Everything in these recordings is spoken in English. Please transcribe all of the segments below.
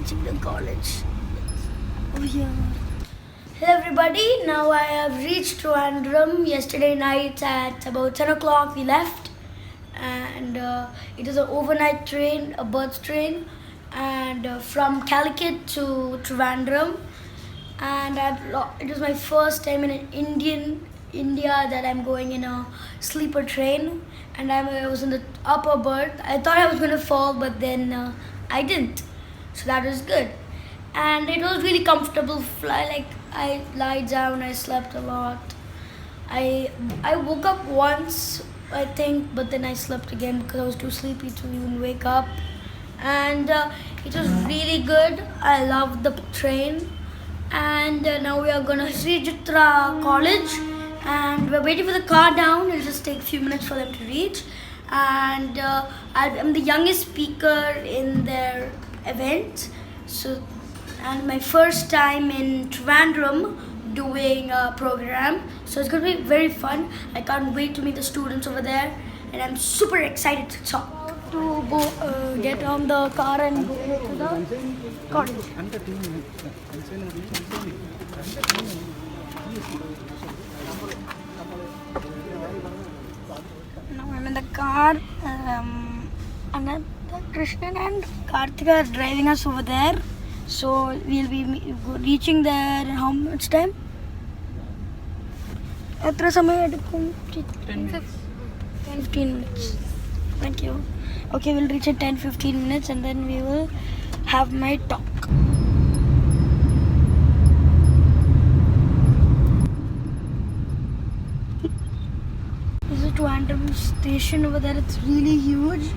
reaching the college. Over here. Hello everybody, now I have reached Trivandrum. Yesterday night at about 10 o'clock we left, and it is an overnight train, a birth train, and from Calicut to Trivandrum, and it was my first time in India that I'm going in a sleeper train, and I was in the upper berth. I thought I was going to fall, but then I didn't, so that was good. And it was really comfortable fly. Like I lied down, I slept a lot. I woke up once, I think, but then I slept again because I was too sleepy to even wake up. And it was really good. I loved the train. And now we are gonna see Chitra college, and we're waiting for the car down. It'll just take a few minutes for them to reach. And I'm the youngest speaker in their event. And my first time in Trivandrum doing a program, so it's going to be very fun. I can't wait to meet the students over there, and I'm super excited to talk. To go get on the car and go to the college. Now I'm in the car. Another Krishnan and Karthika are driving us over there. So we'll be reaching there in how much time? 10-15 minutes. Thank you. Okay, we'll reach in 10-15 minutes and then we will have my talk. This is Trivandrum station over there. It's really huge.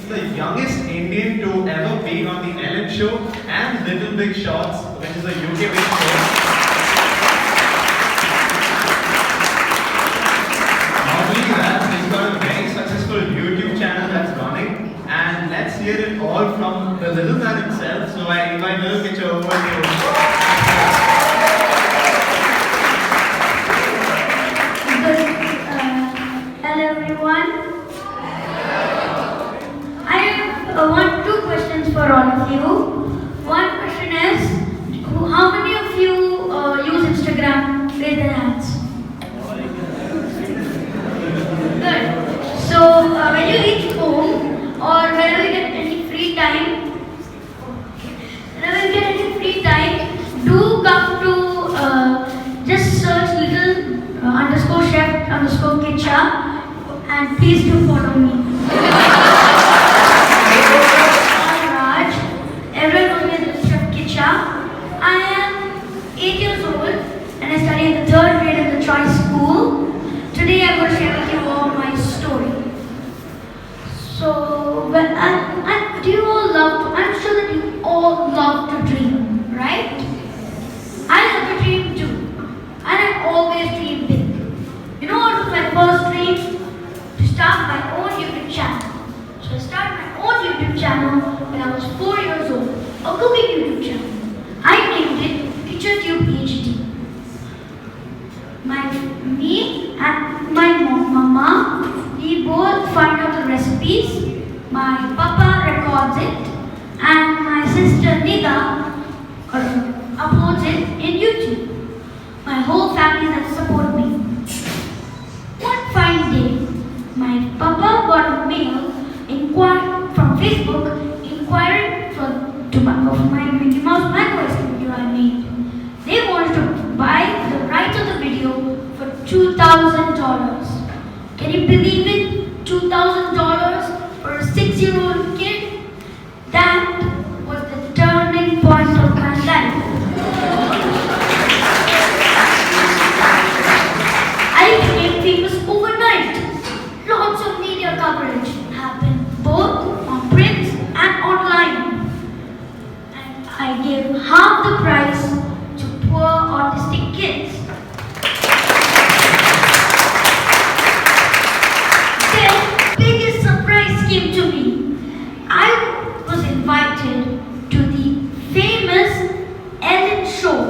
The youngest Indian to ever be on the Ellen Show and Little Big Shots, which is a UK-based show. Not only that, he's got a very successful YouTube channel that's running, and let's hear it all from the little man himself. So I invite Little Kicha over to Hello everyone. I want two questions for all of you. One question is, how many of you use Instagram? Raise their hands. Good. So when you reach home or whenever you get any free time, do come to just search _chef_Kicha and please do follow me. Everyone knows me as Chef Kicha. I am 8 years old and I study in the 3rd grade in the Choice School. Today I'm going to share with you all my story. So, do you all I'm sure that you all love to dream, right? I love to dream too. And I always dream big. You know what was my first dream? To start my own YouTube channel. So I started my own YouTube channel when I was 4 years old, a cooking YouTube channel. I named it KichaTube HD. Me and my mama, we both find out the recipes. My papa records it, and my sister Nida uploads it in YouTube. My whole family has supported me. One fine day, my papa got a mail from Facebook inquiring for my Mickey Mouse mango ice cream video I made. They wanted to buy the rights of the video for $2,000. Can you believe it? $2,000 for a 6-year-old kid? That was the turning point of my life. I became famous overnight. Lots of media coverage happened, both on print and online. And I gave half the price to poor autistic kids. Then, biggest surprise came to me. I was invited to the famous Ellen Show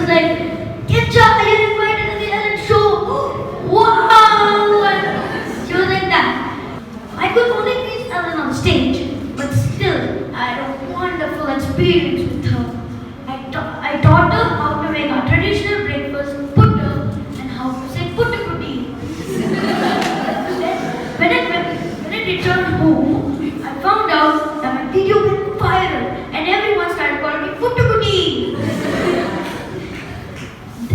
was like, Kicha, you're invited to the Ellen show. Wow! And she was like that. I could only reach Ellen on stage, but still, I had a wonderful experience with her. I taught her how to make our traditional breakfast, Puttu, and how to say Puttu kutti. When I returned home, I found out that my video went viral and everyone started calling me Puttu kutti.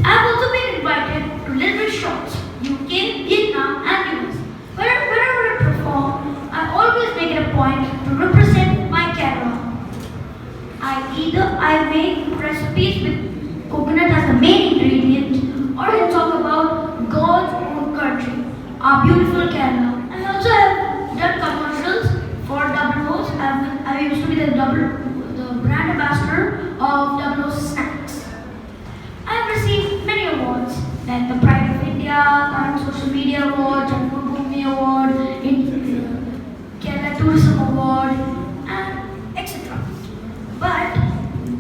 I've also been invited to little bit shots, UK, Vietnam, and US. Whenever I perform, I always make it a point to represent my Kerala. I make recipes with coconut as the main ingredient, or I talk about God's own country, our beautiful Kerala. I also have done commercials for Double O's. I used to be the brand ambassador of Double O's snacks. I have received many awards like the Pride of India, Current Social Media Award, Jammu Bhumi Award, Kerala Tourism Award, and etc. But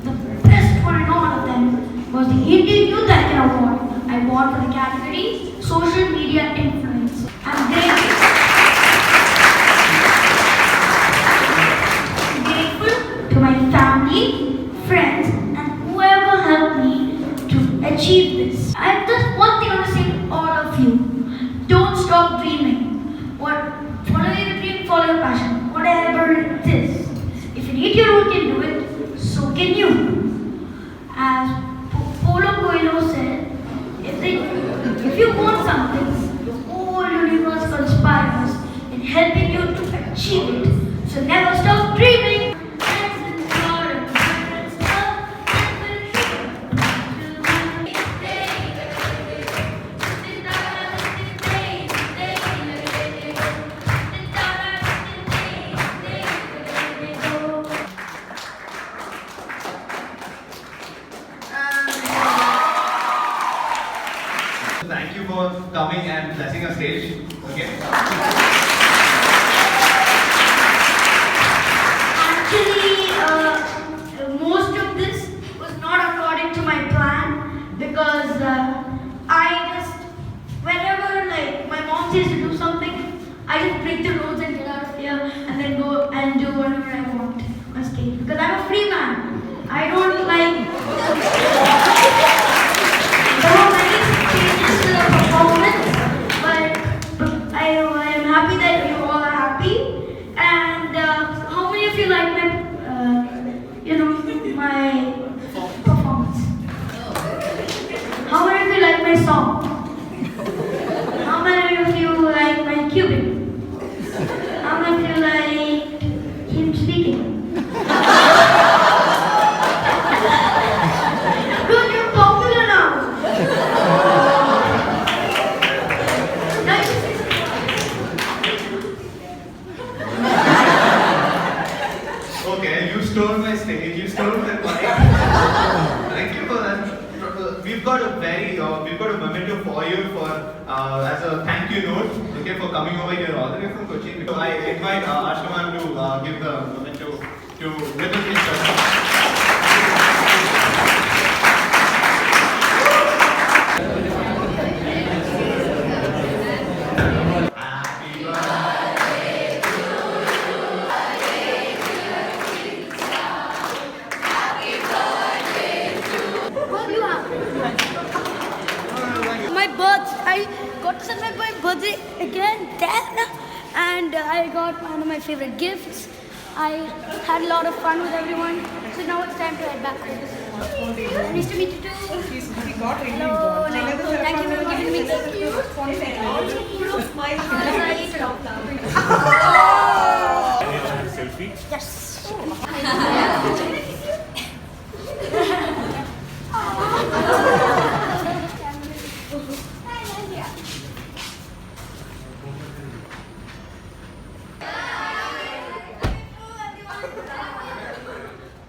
the best one in all of them was the Indian Youth Icon Award I won for the category Social Media Influence. I'm grateful to my family, friends, and whoever helped me to achieve this. I have just one thing I want to say to all of you. Don't stop dreaming. Follow your dream, follow your passion, whatever it is. If an 8-year-old can do it, so can you. As Paulo Coelho said, if you want something, the whole universe conspires in helping you to achieve it. So never stop dreaming. Thank you for coming and blessing our stage. Okay. Actually, most of this was not according to my plan because whenever like my mom says to do something, I just break the rules and get out of here and then go and do whatever I want on stage because I'm a free man. I don't like. There were many changes to the performance, but I am happy that you all are happy. And how many of you like my performance? How many of you like my song? How many of you like my cubing? How many of you like him speaking? Dude, you're popular now. Nice. Okay, you stole my stage. You stole my mic. Thank you for that. We've got a memento for you as a thank you note. Okay, for coming over here all the way from Kochi. So I invite Ashkaman to give the memento to little Kicha. I got to celebrate my birthday again, and I got one of my favorite gifts. I had a lot of fun with everyone, so now it's time to head back home. Nice to meet you too. Hello, thank you for giving me this gift. Selfie? Yes.